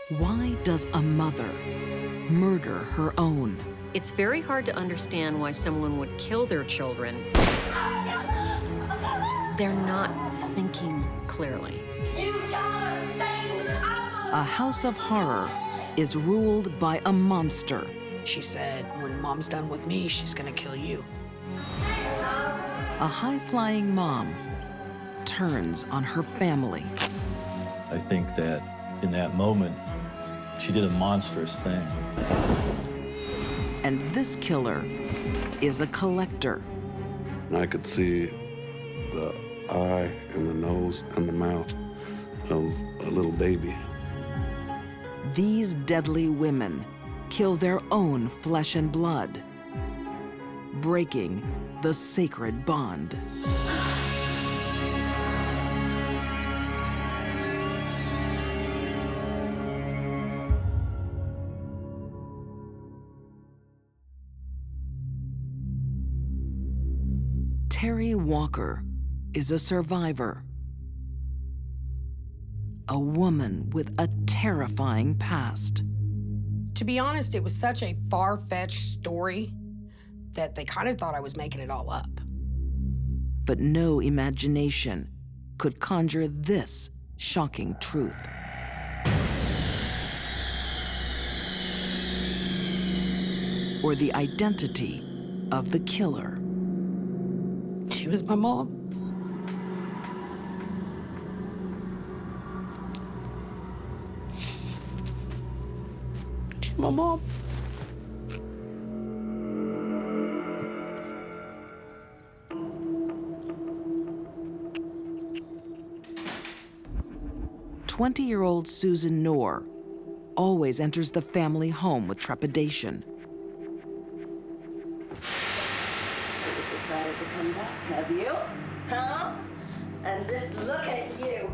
Why does a mother murder her own? It's very hard to understand why someone would kill their children. They're not thinking clearly. A house of horror is ruled by a monster. She said, when Mom's done with me, she's gonna kill you. A high-flying mom turns on her family. I think that in that moment, she did a monstrous thing. And this killer is a collector. I could see the eye and the nose and the mouth of a little baby. These deadly women kill their own flesh and blood, breaking the sacred bond. Terry Walker is a survivor. A woman with a terrifying past. To be honest, it was such a far-fetched story that they kind of thought I was making it all up. But no imagination could conjure this shocking truth. Or the identity of the killer. She was my mom. She's my mom. "20-year-old Susan Noone always enters the family home with trepidation. Decided to come back, have you? Huh? And just look at you.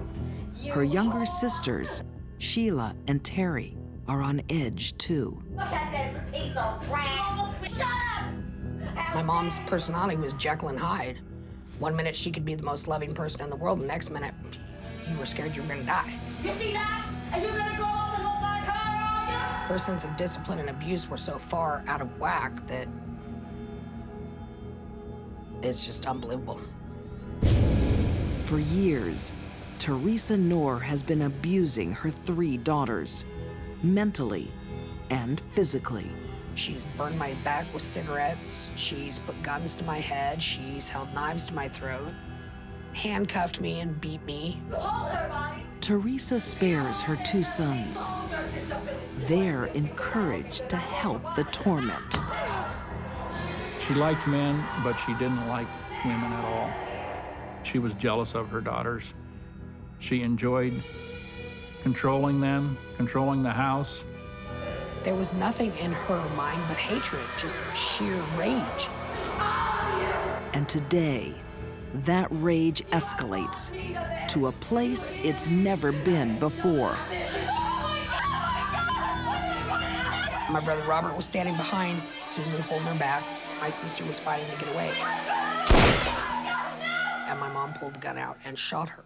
Her younger sisters, Sheila and Terry, are on edge too. Look at this piece of crap. Shut up! My mom's personality was Jekyll and Hyde. One minute she could be the most loving person in the world, the next minute you were scared you were gonna die. You see that? And you're gonna grow up and look like her, are you? Her sense of discipline and abuse were so far out of whack that it's just unbelievable. For years, Teresa Noone has been abusing her 3 daughters, mentally and physically. She's burned my back with cigarettes. She's put guns to my head. She's held knives to my throat, handcuffed me and beat me. Hold her, Bonnie. Teresa spares her 2 sons. They're encouraged to help the torment. She liked men, but she didn't like women at all. She was jealous of her daughters. She enjoyed controlling them, controlling the house. There was nothing in her mind but hatred, just sheer rage. And today, that rage escalates to a place it's never been before. My brother Robert was standing behind Susan, holding her back. My sister was fighting to get away. And my mom pulled the gun out and shot her.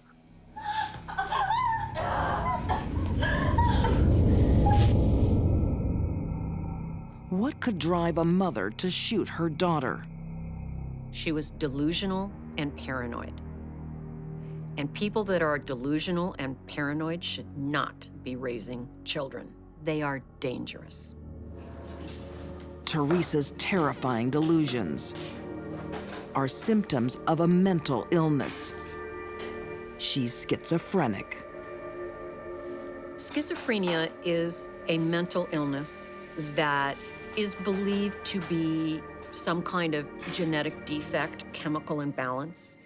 What could drive a mother to shoot her daughter? She was delusional and paranoid. And people that are delusional and paranoid should not be raising children. They are dangerous. Teresa's terrifying delusions are symptoms of a mental illness. She's schizophrenic. Schizophrenia is a mental illness that is believed to be some kind of genetic defect, chemical imbalance.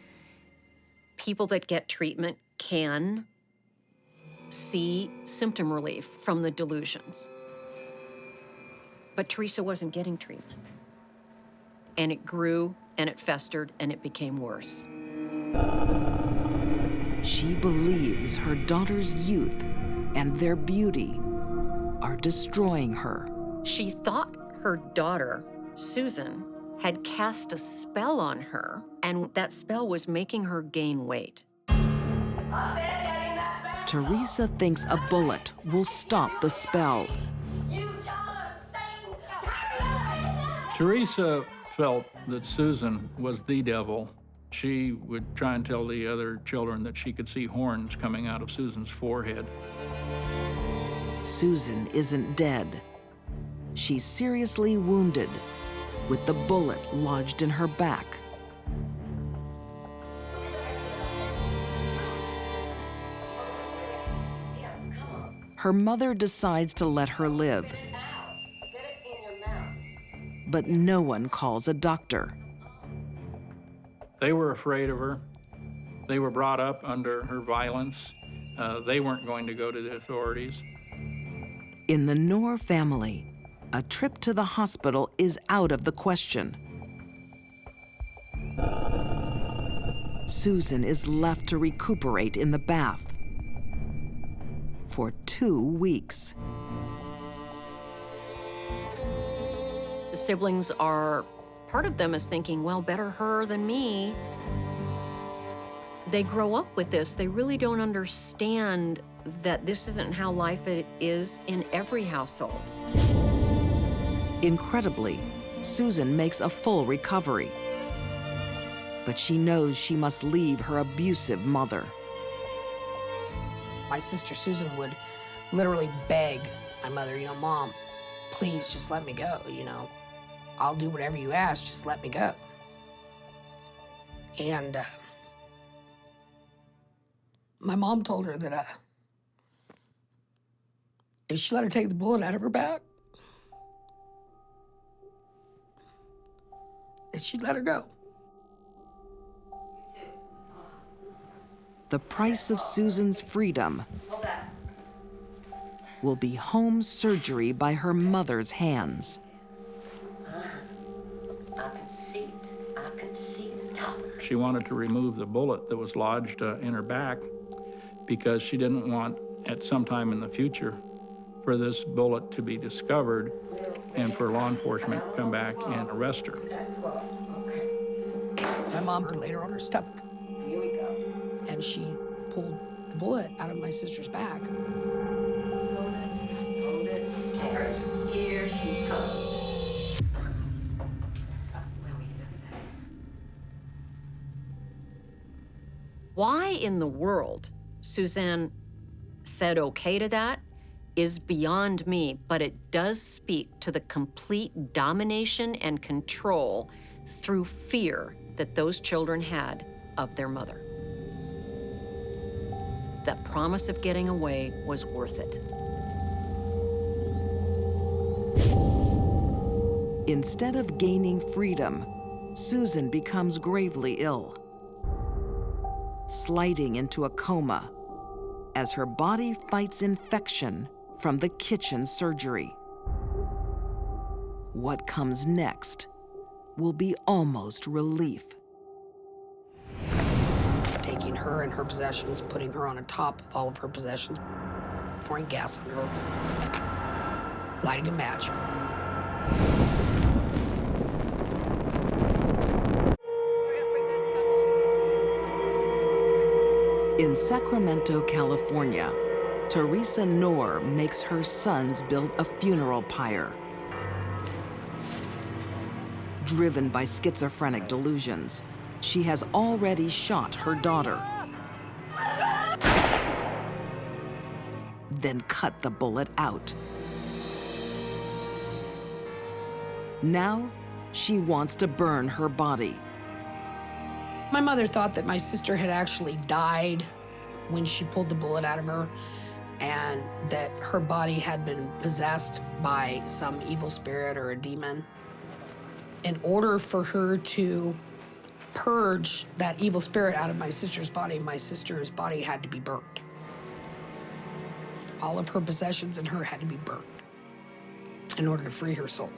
People that get treatment can see symptom relief from the delusions. But Teresa wasn't getting treatment. And it grew, and it festered, and it became worse. She believes her daughter's youth and their beauty are destroying her. She thought her daughter, Susan, had cast a spell on her, and that spell was making her gain weight. Teresa thinks a bullet will stop the spell. Teresa felt that Susan was the devil. She would try and tell the other children that she could see horns coming out of Susan's forehead. Susan isn't dead. She's seriously wounded, with the bullet lodged in her back. Her mother decides to let her live, but no one calls a doctor. They were afraid of her. They were brought up under her violence. They weren't going to go to the authorities. In the Noone family, a trip to the hospital is out of the question. Susan is left to recuperate in the bath for 2 weeks. The siblings are, part of them is thinking, well, better her than me. They grow up with this. They really don't understand that this isn't how life is in every household. Incredibly, Susan makes a full recovery. But she knows she must leave her abusive mother. My sister Susan would literally beg my mother, Mom, please just let me go, I'll do whatever you ask, just let me go. And my mom told her that if she let her take the bullet out of her back, that she'd let her go. The price of Susan's freedom will be home surgery by her mother's hands. I can see the top. She wanted to remove the bullet that was lodged in her back because she didn't want, at some time in the future, for this bullet to be discovered and for law enforcement to come back and arrest her. My mom hurt later on her stomach. Here we go. And she pulled the bullet out of my sister's back. Hold it. Here she comes. Why in the world Suzanne said okay to that is beyond me, but it does speak to the complete domination and control through fear that those children had of their mother. That promise of getting away was worth it. Instead of gaining freedom, Susan becomes gravely ill, sliding into a coma as her body fights infection from the kitchen surgery. What comes next will be almost relief. Taking her and her possessions, putting her on the top of all of her possessions, pouring gas on her, lighting a match. In Sacramento, California, Teresa Noone makes her sons build a funeral pyre. Driven by schizophrenic delusions, she has already shot her daughter, then cut the bullet out. Now, she wants to burn her body. My mother thought that my sister had actually died when she pulled the bullet out of her, and that her body had been possessed by some evil spirit or a demon. In order for her to purge that evil spirit out of my sister's body had to be burned. All of her possessions and her had to be burned in order to free her soul.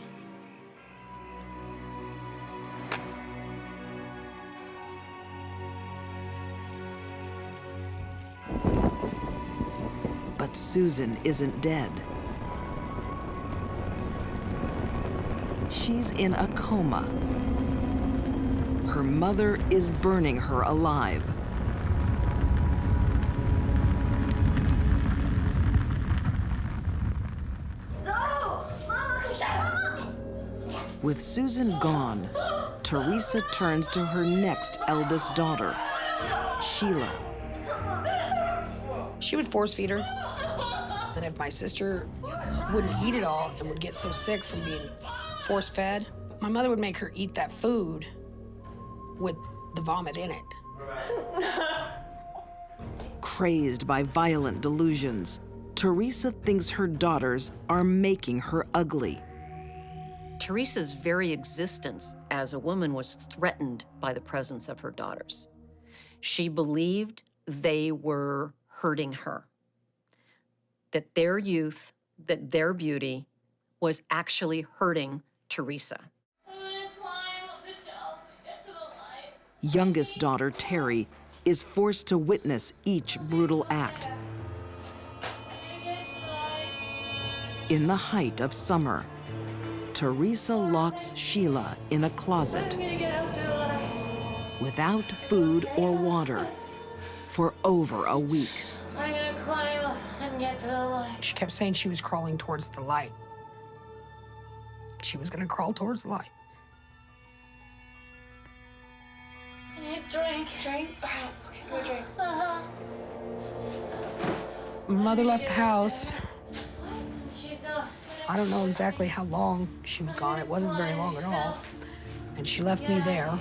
But Susan isn't dead. She's in a coma. Her mother is burning her alive. With Susan gone, Teresa turns to her next eldest daughter, Sheila. She would force feed her. And if my sister wouldn't eat it all and would get so sick from being force fed, my mother would make her eat that food with the vomit in it. Crazed by violent delusions, Teresa thinks her daughters are making her ugly. Teresa's very existence as a woman was threatened by the presence of her daughters. She believed they were hurting her, that their youth, that their beauty was actually hurting Teresa. I'm gonna climb up the shelf and get to the light. Youngest daughter, Terry, is forced to witness each brutal act. In the height of summer, Teresa locks Sheila in a closet without food or water for over a week. I'm gonna climb up and get to the light. She kept saying she was crawling towards the light. She was gonna crawl towards the light. I need a drink. Drink? Okay, go drink. My mother left the house. She's not. I don't know exactly how long she was gone. It wasn't very long at all. And she left me there.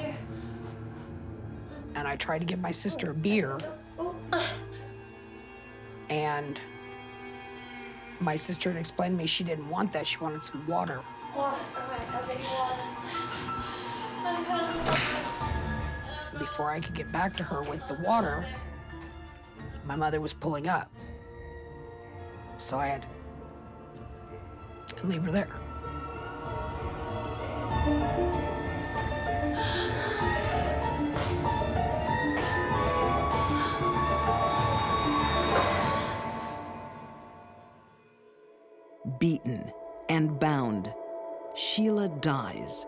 And I tried to give my sister a beer. And my sister had explained to me she didn't want that. She wanted some water. Water. Okay, I'll get you water. Before I could get back to her with the water, my mother was pulling up. So I had to leave her there. Beaten and bound, Sheila dies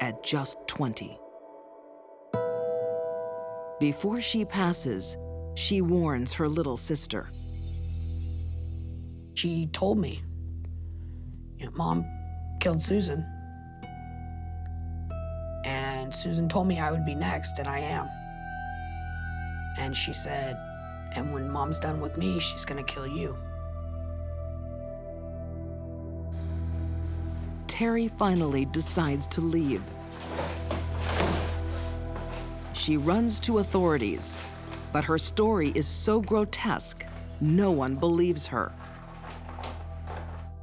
at just 20. Before she passes, she warns her little sister. She told me, Mom killed Susan. And Susan told me I would be next, and I am. And she said, and when Mom's done with me, she's gonna kill you. Terry finally decides to leave. She runs to authorities, but her story is so grotesque, no one believes her.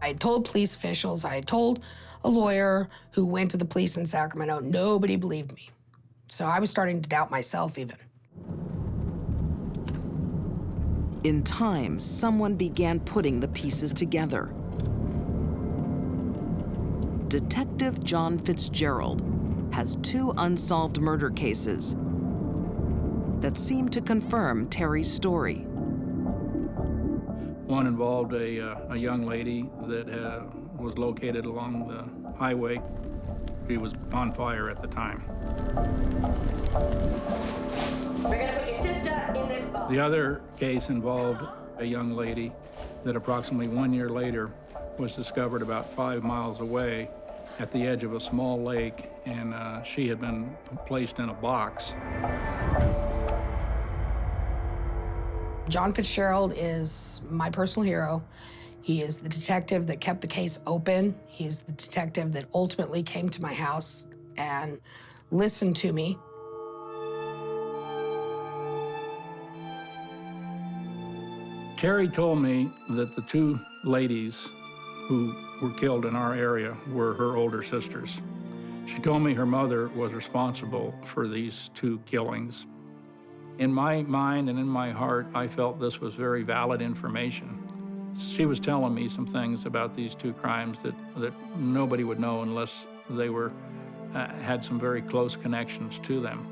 I had told police officials, I had told a lawyer who went to the police in Sacramento, nobody believed me. So I was starting to doubt myself even. In time, someone began putting the pieces together. Detective John Fitzgerald has 2 unsolved murder cases that seem to confirm Terry's story. One involved a young lady that was located along the highway. She was on fire at the time. We're gonna put your sister in this box. The other case involved a young lady that approximately 1 year later was discovered about 5 miles away at the edge of a small lake, and she had been placed in a box. John Fitzgerald is my personal hero. He is the detective that kept the case open. He's the detective that ultimately came to my house and listened to me. Terry told me that the 2 ladies who were killed in our area were her older sisters. She told me her mother was responsible for these 2 killings. In my mind and in my heart, I felt this was very valid information. She was telling me some things about these 2 crimes that nobody would know unless they were had some very close connections to them.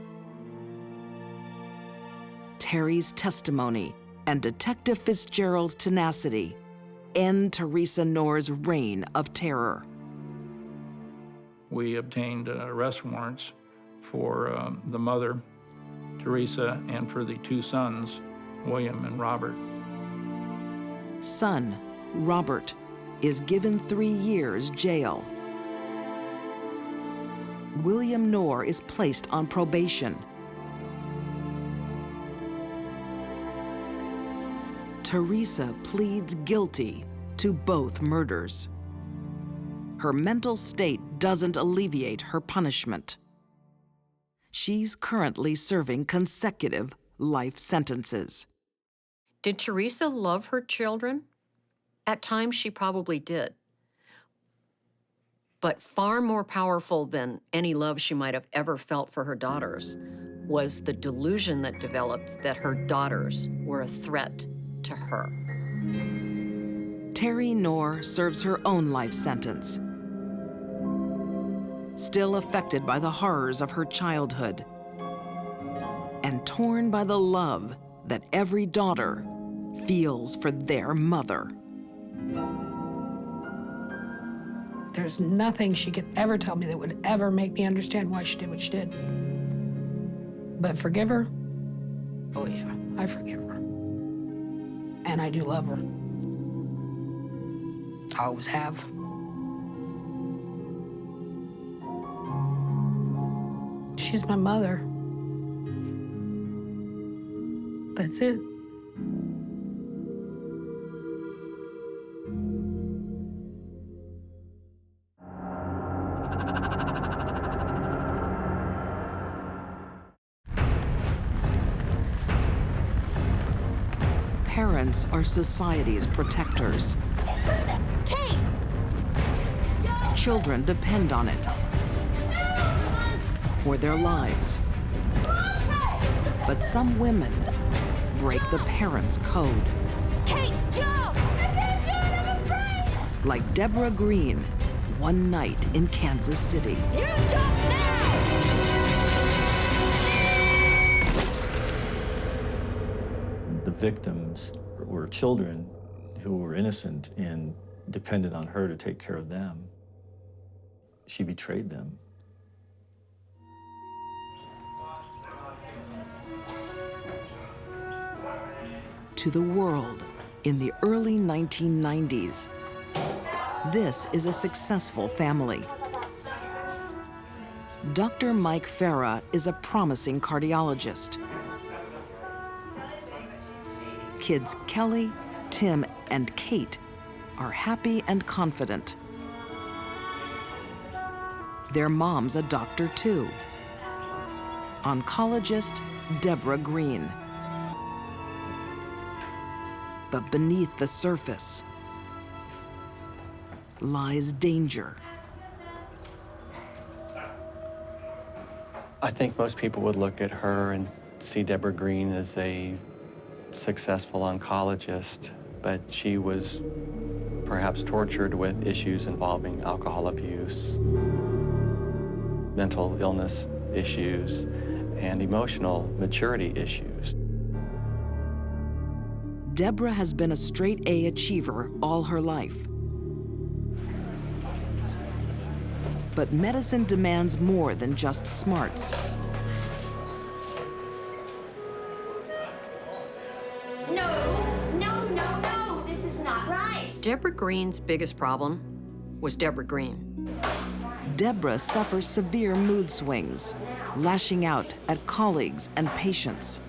Terry's testimony and Detective Fitzgerald's tenacity end Teresa Knorr's reign of terror. We obtained arrest warrants for the mother, Teresa, and for the 2 sons, William and Robert. Son, Robert, is given 3 years jail. William Noone is placed on probation. Teresa pleads guilty to both murders. Her mental state doesn't alleviate her punishment. She's currently serving consecutive life sentences. Did Teresa love her children? At times, she probably did. But far more powerful than any love she might have ever felt for her daughters was the delusion that developed that her daughters were a threat to her. Terry Noone serves her own life sentence. Still affected by the horrors of her childhood and torn by the love that every daughter feels for their mother. There's nothing she could ever tell me that would ever make me understand why she did what she did. But forgive her? Oh yeah, I forgive her. And I do love her. I always have. She's my mother. That's it. Parents are society's protectors. Kate! Children depend on it for their lives. But some women break the parents' code. Kate, Joe! I can't do it, I'm afraid! Like Deborah Green, one night in Kansas City. You jump now! The victims were children who were innocent and depended on her to take care of them. She betrayed them. To the world in the early 1990s, this is a successful family. Dr. Mike Farah is a promising cardiologist. Kids Kelly, Tim, and Kate are happy and confident. Their mom's a doctor too. Oncologist Deborah Green. But beneath the surface lies danger. I think most people would look at her and see Deborah Green as a successful oncologist, but she was perhaps tortured with issues involving alcohol abuse, mental illness issues, and emotional maturity issues. Deborah has been a straight-A achiever all her life. But medicine demands more than just smarts. No, this is not right. Deborah Green's biggest problem was Deborah Green. Deborah suffers severe mood swings, lashing out at colleagues and patients.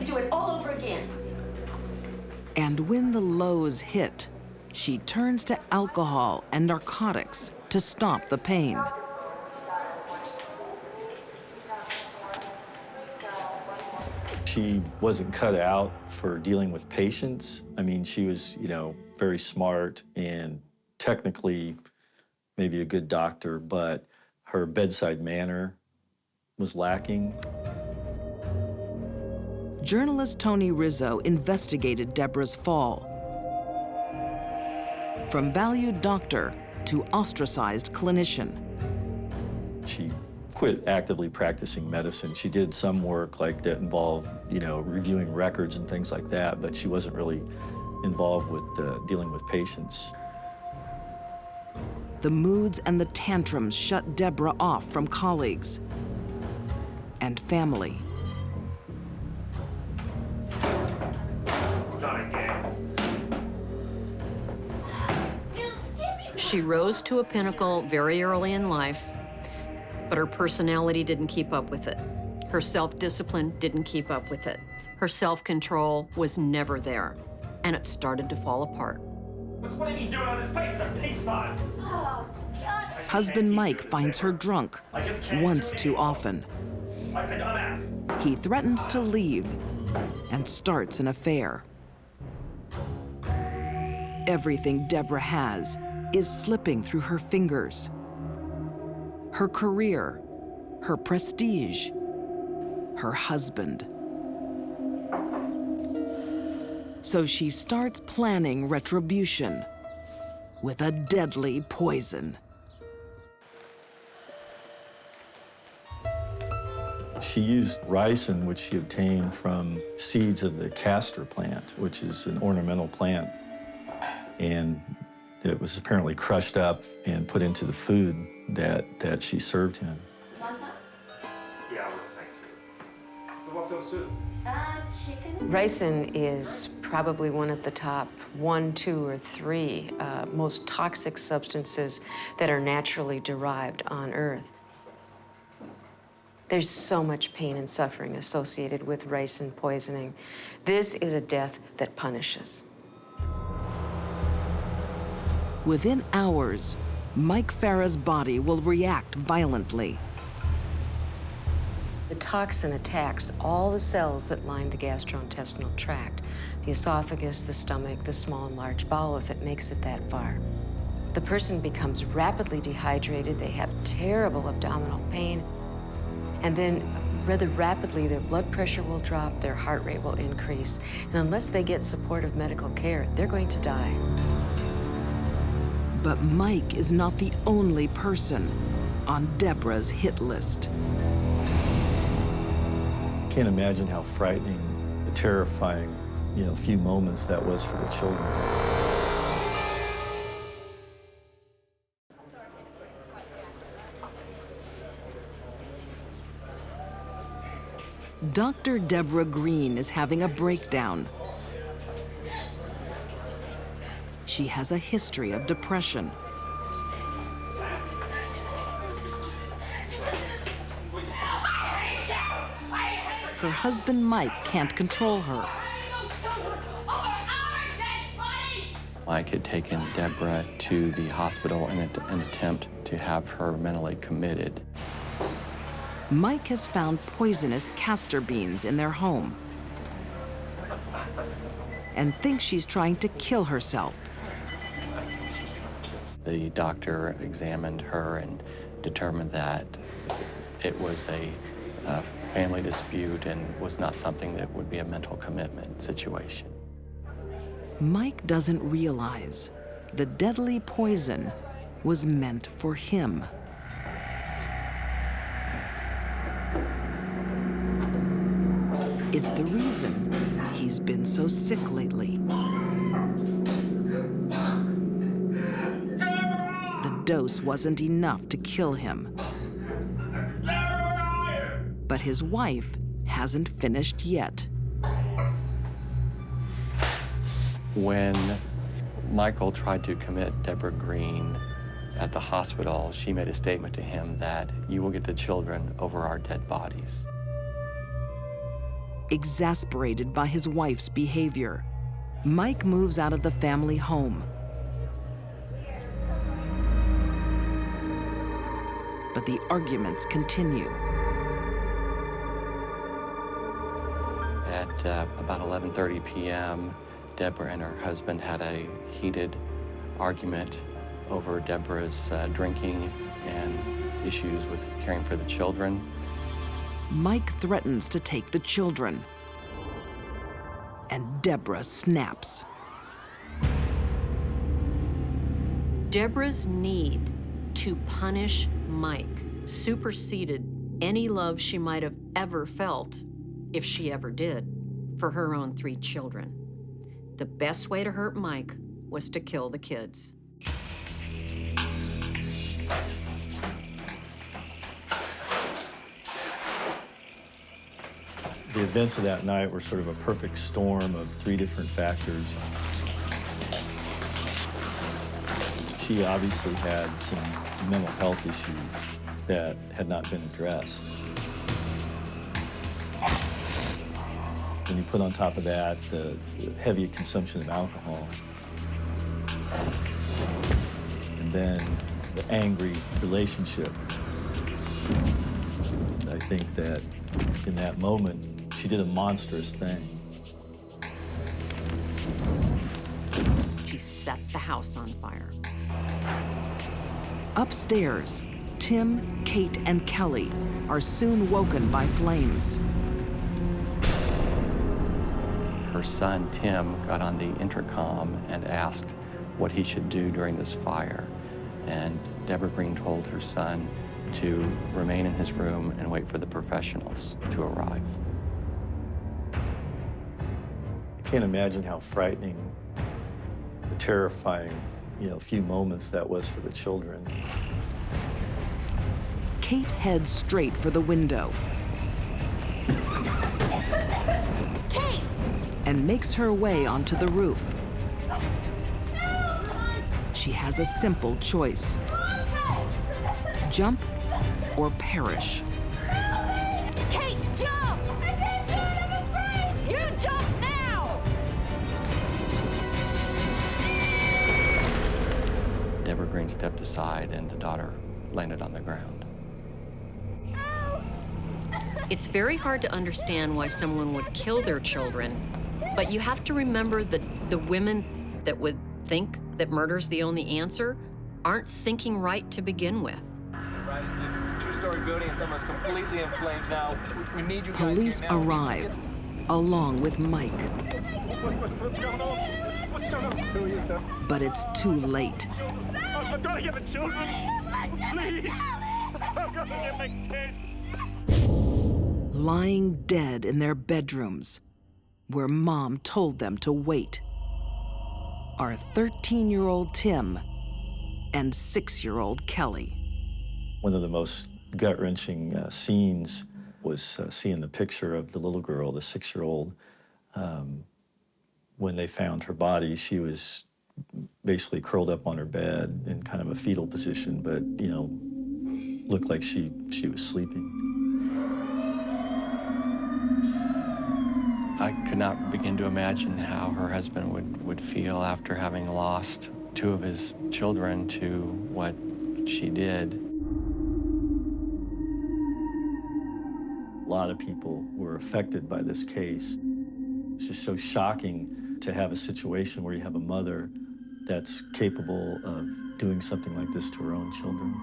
Do it all over again. And when the lows hit, she turns to alcohol and narcotics to stop the pain. She wasn't cut out for dealing with patients. I mean, she was, very smart and technically maybe a good doctor, but her bedside manner was lacking. Journalist Tony Rizzo investigated Deborah's fall. From valued doctor to ostracized clinician. She quit actively practicing medicine. She did some work like that involved, reviewing records and things like that, but she wasn't really involved with dealing with patients. The moods and the tantrums shut Deborah off from colleagues and family. She rose to a pinnacle very early in life, But her personality didn't keep up with it. Her self-discipline didn't keep up with it. Her self-control was never there, and it started to fall apart. What are you doing on this place? It's a pigsty. Oh, God. Husband Mike finds her drunk once too often. He threatens to leave and starts an affair. Everything Deborah has is slipping through her fingers. Her career, her prestige, her husband. So she starts planning retribution with a deadly poison. She used ricin, which she obtained from seeds of the castor plant, which is an ornamental plant. And it was apparently crushed up and put into the food that she served him. Want some? Yeah, thanks. What's else, sir? Chicken. Ricin is probably one of the top 1, 2, or 3 most toxic substances that are naturally derived on Earth. There's so much pain and suffering associated with ricin poisoning. This is a death that punishes. Within hours, Mike Farah's body will react violently. The toxin attacks all the cells that line the gastrointestinal tract, the esophagus, the stomach, the small and large bowel, if it makes it that far. The person becomes rapidly dehydrated, they have terrible abdominal pain, and then rather rapidly their blood pressure will drop, their heart rate will increase, and unless they get supportive medical care, they're going to die. But Mike is not the only person on Deborah's hit list. Can't imagine how frightening, terrifying, few moments that was for the children. Dr. Deborah Green is having a breakdown. She has a history of depression. Her husband Mike can't control her. Mike had taken Deborah to the hospital in an attempt to have her mentally committed. Mike has found poisonous castor beans in their home and thinks she's trying to kill herself. The doctor examined her and determined that it was a family dispute and was not something that would be a mental commitment situation. Mike doesn't realize the deadly poison was meant for him. It's the reason he's been so sick lately. The dose wasn't enough to kill him. But his wife hasn't finished yet. When Michael tried to commit Deborah Green at the hospital, she made a statement to him that you will get the children over our dead bodies. Exasperated by his wife's behavior, Mike moves out of the family home. But the arguments continue. At about 11:30 p.m., Deborah and her husband had a heated argument over Deborah's drinking and issues with caring for the children. Mike threatens to take the children, and Deborah snaps. Deborah's need to punish Mike superseded any love she might have ever felt, if she ever did, for her own 3 children. The best way to hurt Mike was to kill the kids. The events of that night were sort of a perfect storm of 3 different factors. She obviously had some mental health issues that had not been addressed. When you put on top of that the heavy consumption of alcohol, and then the angry relationship, I think that in that moment, she did a monstrous thing. She set the house on fire. Upstairs, Tim, Kate, and Kelly are soon woken by flames. Her son, Tim, got on the intercom and asked what he should do during this fire. And Deborah Green told her son to remain in his room and wait for the professionals to arrive. I can't imagine how frightening, terrifying, few moments that was for the children. Kate heads straight for the window. Kate! And makes her way onto the roof. She has a simple choice: jump or perish. Kate, jump! I can't do it, I'm afraid! You jump now! Deborah Green stepped aside and the daughter landed on the ground. It's very hard to understand why someone would kill their children, but you have to remember that the women that would think that murder's the only answer aren't thinking right to begin with. It's a two-story building and someone's completely in flames now. We need you guys Police here now. arrive, along with Mike. What's going on? What's going on? Who are you, sir? But it's too late. I've got to get the children. Please. I've got to get my kids. Lying dead in their bedrooms, where Mom told them to wait, are 13-year-old Tim and 6-year-old Kelly. One of the most gut-wrenching scenes was seeing the picture of the little girl, the 6-year-old. When they found her body, she was basically curled up on her bed in kind of a fetal position, but, looked like she was sleeping. I could not begin to imagine how her husband would feel after having lost 2 of his children to what she did. A lot of people were affected by this case. It's just so shocking to have a situation where you have a mother that's capable of doing something like this to her own children.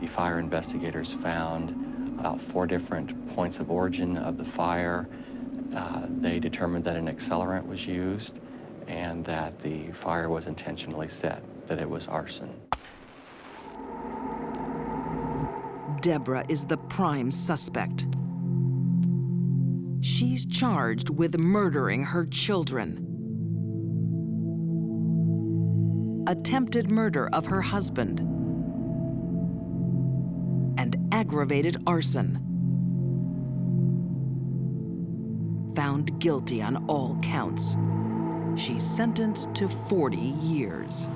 The fire investigators found about 4 different points of origin of the fire. They determined that an accelerant was used and that the fire was intentionally set, that it was arson. Deborah is the prime suspect. She's charged with murdering her children, attempted murder of her husband, and aggravated arson. Found guilty on all counts. She's sentenced to 40 years.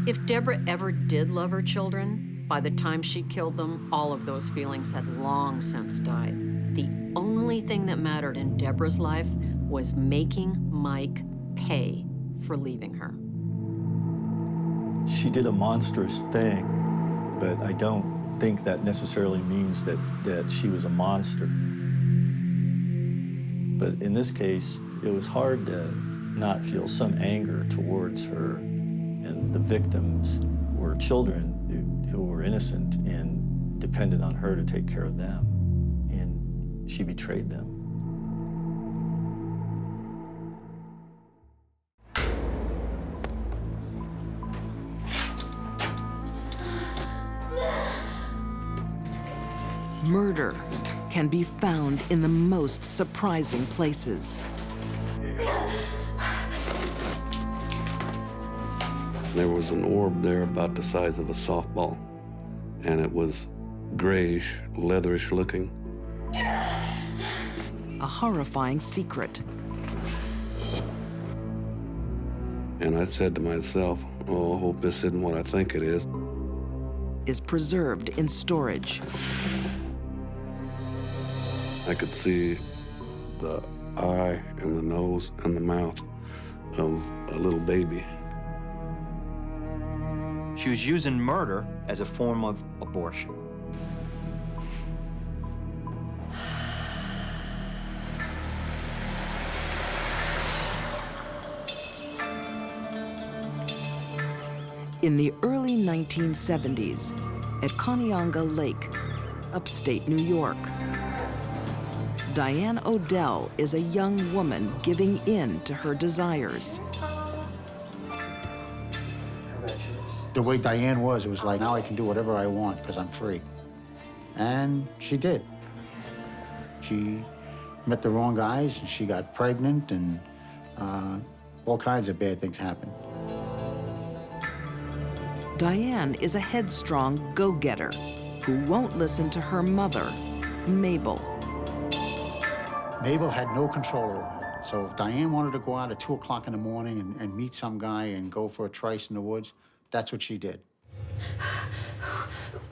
If Deborah ever did love her children, by the time she killed them, all of those feelings had long since died. The only thing that mattered in Deborah's life was making Mike pay for leaving her. She did a monstrous thing, but I don't think that necessarily means that she was a monster. But in this case, it was hard to not feel some anger towards her, and the victims were children who were innocent and depended on her to take care of them, and she betrayed them. Murder can be found in the most surprising places. There was an orb there about the size of a softball, and it was grayish, leatherish looking. A horrifying secret. And I said to myself, Oh, I hope this isn't what I think it is preserved in storage. I could see the eye and the nose and the mouth of a little baby. She was using murder as a form of abortion. In the early 1970s, at Conneaga Lake, upstate New York, Diane Odell is a young woman giving in to her desires. The way Diane was, it was like, now I can do whatever I want because I'm free. And she did. She met the wrong guys, and she got pregnant, and all kinds of bad things happened. Diane is a headstrong go-getter who won't listen to her mother, Mabel. Mabel had no control over her. So if Diane wanted to go out at 2 o'clock in the morning and meet some guy and go for a trice in the woods, that's what she did.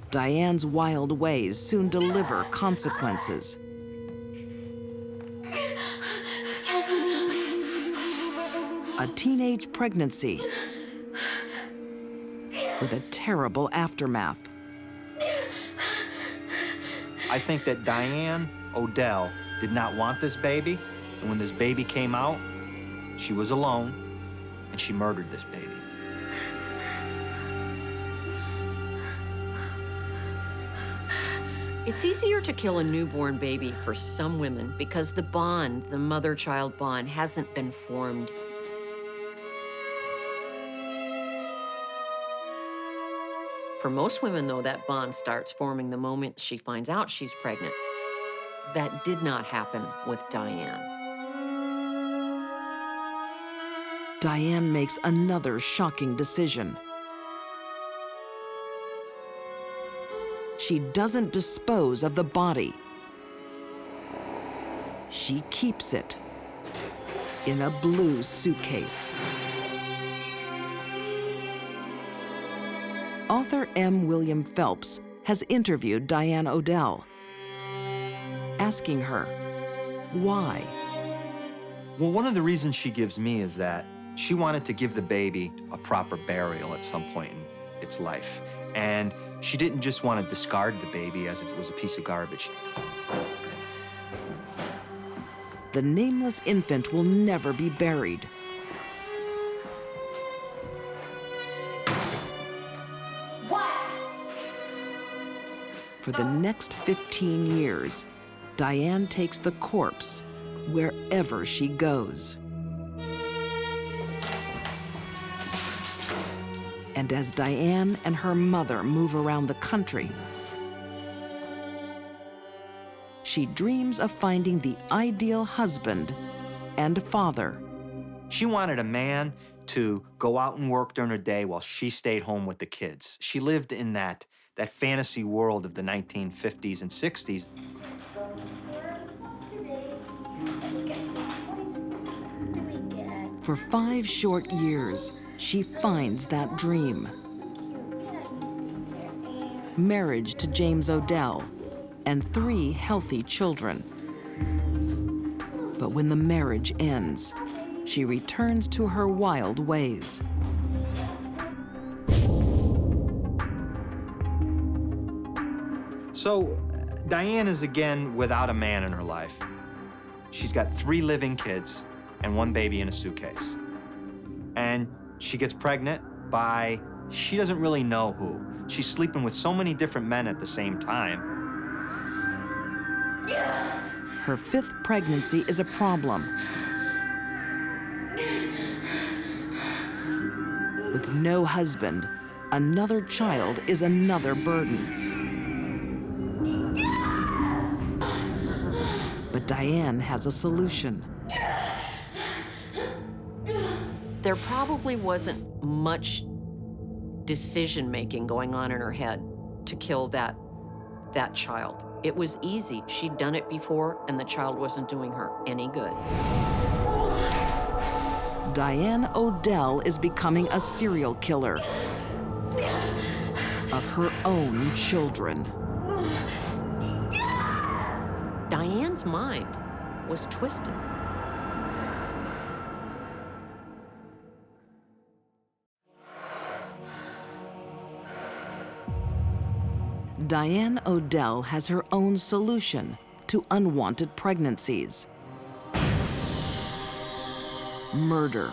Diane's wild ways soon deliver consequences. A teenage pregnancy with a terrible aftermath. I think that Diane Odell did not want this baby, and when this baby came out, she was alone, and she murdered this baby. It's easier to kill a newborn baby for some women because the bond, the mother-child bond, hasn't been formed. For most women, though, that bond starts forming the moment she finds out she's pregnant. That did not happen with Diane. Diane makes another shocking decision. She doesn't dispose of the body. She keeps it in a blue suitcase. Author M. William Phelps has interviewed Diane Odell, asking her, why? Well, one of the reasons she gives me is that she wanted to give the baby a proper burial at some point in its life. And she didn't just want to discard the baby as if it was a piece of garbage. The nameless infant will never be buried. For the next 15 years, Diane takes the corpse wherever she goes. And as Diane and her mother move around the country, she dreams of finding the ideal husband and father. She wanted a man to go out and work during the day while she stayed home with the kids. She lived in that fantasy world of the 1950s and 60s. For 5 short years, she finds that dream. Marriage to James Odell and 3 healthy children. But when the marriage ends, she returns to her wild ways. So Diane is again without a man in her life. She's got 3 living kids and 1 baby in a suitcase. And she gets pregnant by, she doesn't really know who. She's sleeping with so many different men at the same time. Her 5th pregnancy is a problem. With no husband, another child is another burden. But Diane has a solution. There probably wasn't much decision-making going on in her head to kill that child. It was easy. She'd done it before, and the child wasn't doing her any good. Diane Odell is becoming a serial killer of her own children. Diane's mind was twisted. Diane Odell has her own solution to unwanted pregnancies: murder.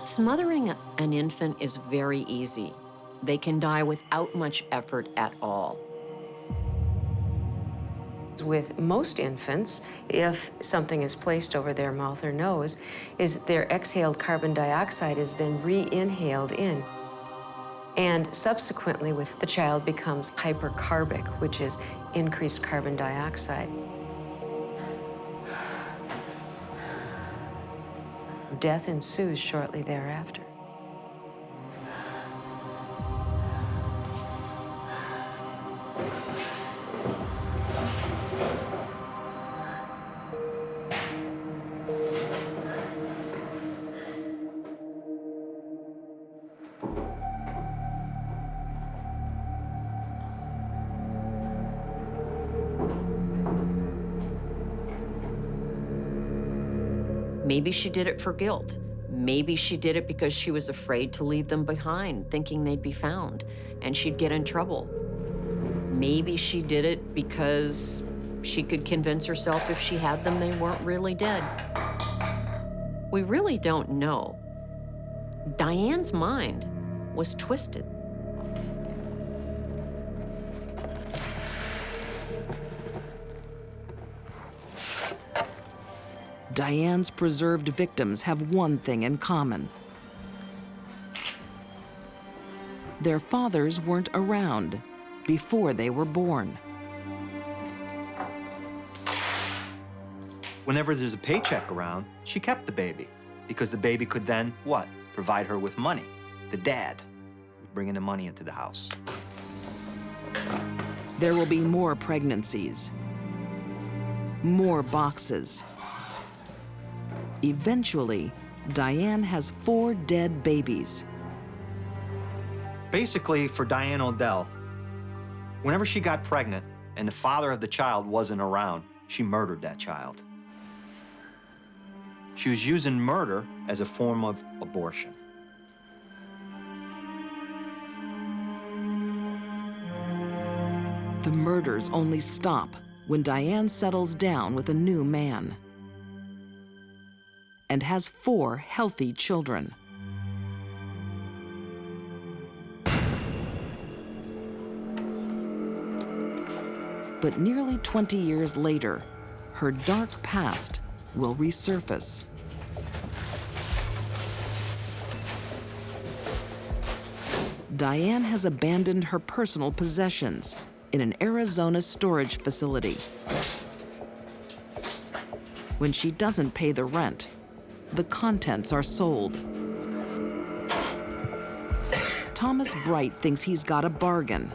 Smothering an infant is very easy. They can die without much effort at all. With most infants, if something is placed over their mouth or nose, their exhaled carbon dioxide is then re-inhaled in. And subsequently, the child becomes hypercarbic, which is increased carbon dioxide. Death ensues shortly thereafter. Maybe she did it for guilt. Maybe she did it because she was afraid to leave them behind, thinking they'd be found and she'd get in trouble. Maybe she did it because she could convince herself if she had them, they weren't really dead. We really don't know. Diane's mind was twisted. Diane's preserved victims have one thing in common: their fathers weren't around before they were born. Whenever there's a paycheck around, she kept the baby because the baby could then, what? Provide her with money. The dad was bringing the money into the house. There will be more pregnancies, more boxes. Eventually, Diane has 4 dead babies. Basically, for Diane Odell, whenever she got pregnant and the father of the child wasn't around, she murdered that child. She was using murder as a form of abortion. The murders only stop when Diane settles down with a new man and has 4 healthy children. But nearly 20 years later, her dark past will resurface. Diane has abandoned her personal possessions in an Arizona storage facility. When she doesn't pay the rent, the contents are sold. Thomas Bright thinks he's got a bargain.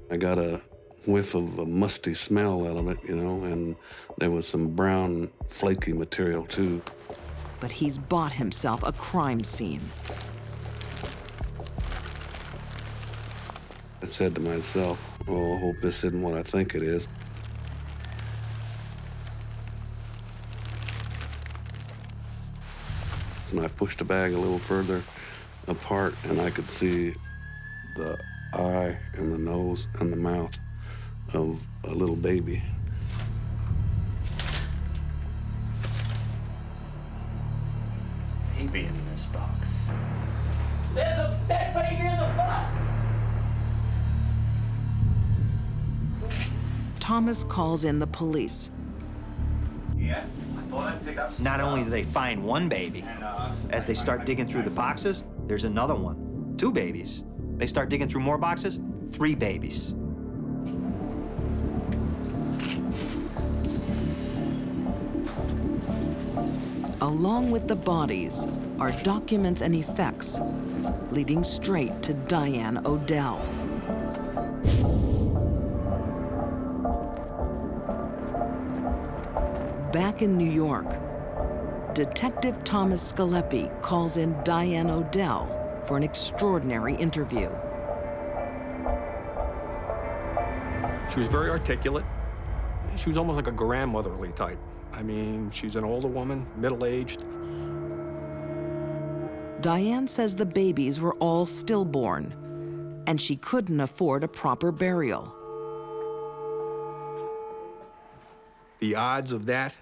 I got a whiff of a musty smell out of it, you know, and there was some brown, flaky material, too. But he's bought himself a crime scene. I said to myself, oh, I hope this isn't what I think it is. And I pushed the bag a little further apart, and I could see the eye and the nose and the mouth of a little baby. Baby in this box. There's a dead baby in the box! Thomas calls in the police. Yeah, I thought I'd pick up some Not stuff. only do they find one baby, as they start digging through the boxes, there's another one. 2 babies. They start digging through more boxes, 3 babies. Along with the bodies are documents and effects leading straight to Diane Odell. Back in New York, Detective Thomas Scalepi calls in Diane Odell for an extraordinary interview. She was very articulate. She was almost like a grandmotherly type. I mean, she's an older woman, middle-aged. Diane says the babies were all stillborn, and she couldn't afford a proper burial. The odds of that,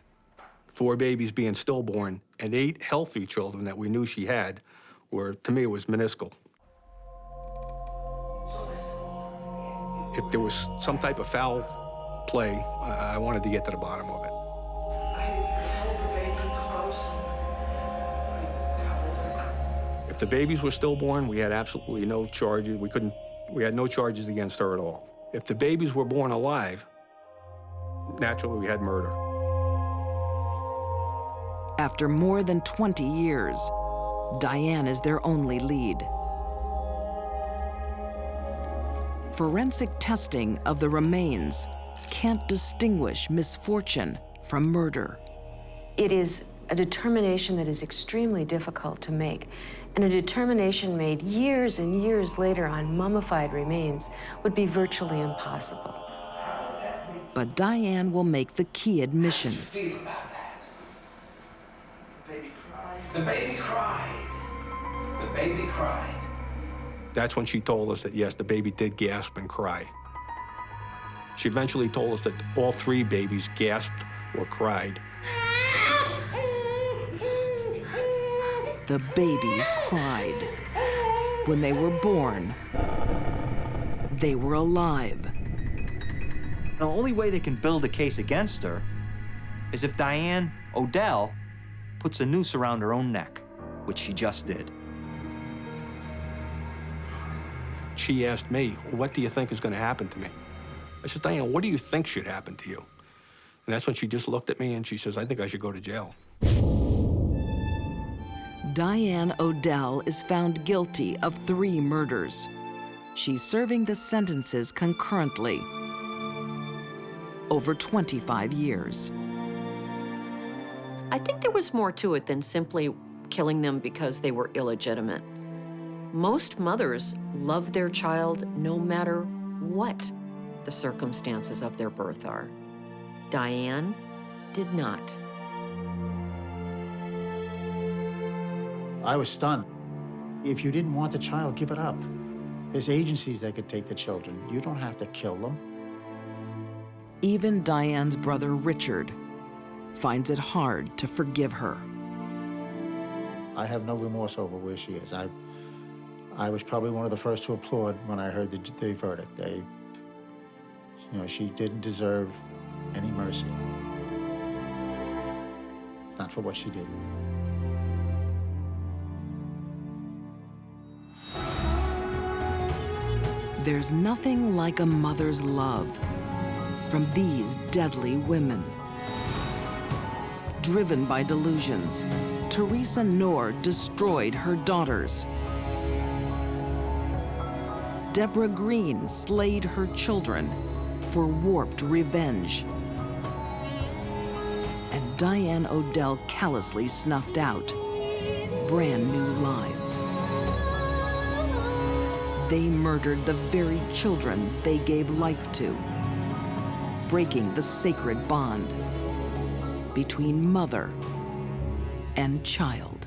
4 babies being stillborn, and 8 healthy children that we knew she had, were, to me, was minuscule. If there was some type of foul play, I wanted to get to the bottom of it. If the babies were stillborn, we had absolutely no charges. We had no charges against her at all. If the babies were born alive, naturally we had murder. After more than 20 years, Diane is their only lead. Forensic testing of the remains can't distinguish misfortune from murder. It is a determination that is extremely difficult to make, and a determination made years and years later on mummified remains would be virtually impossible. But Diane will make the key admission. How did you feel about that? The baby cried. The baby cried. The baby cried. That's when she told us that, yes, the baby did gasp and cry. She eventually told us that all 3 babies gasped or cried. The babies cried. When they were born, they were alive. The only way they can build a case against her is if Diane Odell puts a noose around her own neck, which she just did. She asked me, what do you think is going to happen to me? I said, Diane, what do you think should happen to you? And that's when she just looked at me and she says, I think I should go to jail. Diane Odell is found guilty of 3 murders. She's serving the sentences concurrently. Over 25 years. I think there was more to it than simply killing them because they were illegitimate. Most mothers love their child no matter what the circumstances of their birth are. Diane did not. I was stunned. If you didn't want the child, give it up. There's agencies that could take the children. You don't have to kill them. Even Diane's brother, Richard, finds it hard to forgive her. I have no remorse over where she is. I was probably one of the first to applaud when I heard the verdict. She didn't deserve any mercy. Not for what she did. There's nothing like a mother's love from these deadly women. Driven by delusions, Teresa Noone destroyed her daughters. Deborah Green slayed her children for warped revenge. And Diane Odell callously snuffed out brand new lives. They murdered the very children they gave life to, breaking the sacred bond between mother and child.